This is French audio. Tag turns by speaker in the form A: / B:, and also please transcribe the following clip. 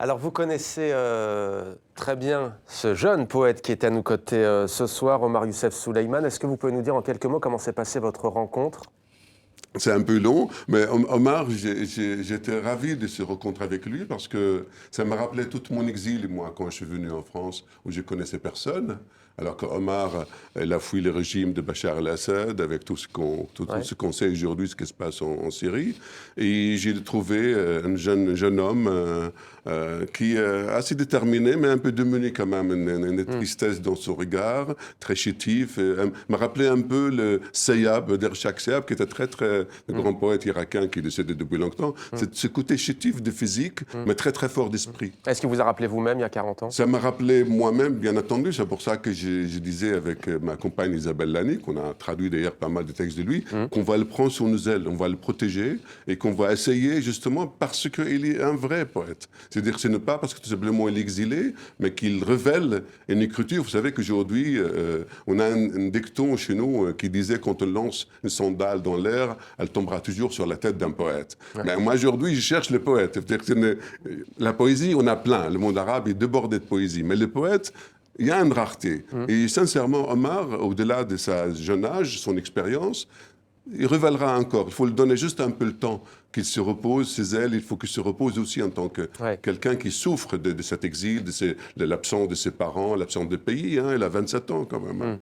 A: Alors, vous connaissez très bien ce jeune poète qui est à nos côtés ce soir, Omar Youssef Souleymane. Est-ce que vous pouvez nous dire en quelques mots comment s'est passée votre rencontre?
B: C'est un peu long, mais Omar, j'étais ravi de se rencontrer avec lui parce que ça me rappelait tout mon exil, moi, quand je suis venu en France, où je connaissais personne. Alors qu'Omar, il a fui le régime de Bachar el-Assad avec tout
A: Ouais.
B: ce qu'on sait aujourd'hui, ce qui se passe en Syrie. Et j'ai trouvé un jeune homme qui est assez déterminé, mais un peu démuni quand même, une tristesse dans son regard, très chétif. M'a rappelé un peu le Seyab, d'Ershak Seyab, qui était le grand poète irakien qui est décédé depuis longtemps. C'est ce côté chétif de physique, mais très très fort d'esprit.
A: Est-ce qu'il vous a rappelé vous-même il y a 40 ans?
B: Ça m'a rappelé moi-même, bien entendu. C'est pour ça que je disais avec ma compagne Isabelle Lani, qu'on a traduit d'ailleurs pas mal de textes de lui, qu'on va le prendre sur nos ailes, on va le protéger et qu'on va essayer justement parce qu'il est un vrai poète. C'est-à-dire que ce n'est pas parce que tout simplement il est exilé, mais qu'il révèle une écriture. Vous savez qu'aujourd'hui, on a un dicton chez nous qui disait quand on lance une sandale dans l'air, elle tombera toujours sur la tête d'un poète.
A: Ouais.
B: Mais moi aujourd'hui, je cherche le poète. C'est-à-dire que la poésie, on a plein. Le monde arabe est débordé de poésie. Mais le poète, il y a une rareté. Et sincèrement, Omar, au-delà de sa jeune âge, son expérience, il révélera encore. Il faut lui donner juste un peu le temps qu'il se repose, ses ailes. Il faut qu'il se repose aussi en tant que
A: Ouais.
B: quelqu'un qui souffre de cet exil, de l'absence de ses parents, l'absence de pays. Hein. Il a 27 ans quand même. Hein.